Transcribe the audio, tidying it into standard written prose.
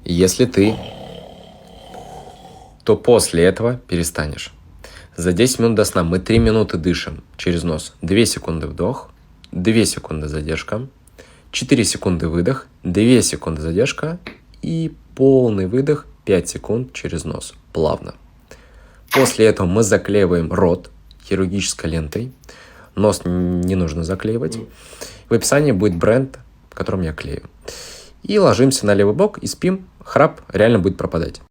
Если ты, то после этого перестанешь. За 10 минут до сна мы 3 минуты дышим через нос. 2 секунды вдох, 2 секунды задержка, 4 секунды выдох, 2 секунды задержка и полный выдох 5 секунд через нос. Плавно. После этого мы заклеиваем рот хирургической лентой. Нос не нужно заклеивать. В описании будет бренд, которым я клею. И ложимся на левый бок и спим. Храп реально будет пропадать.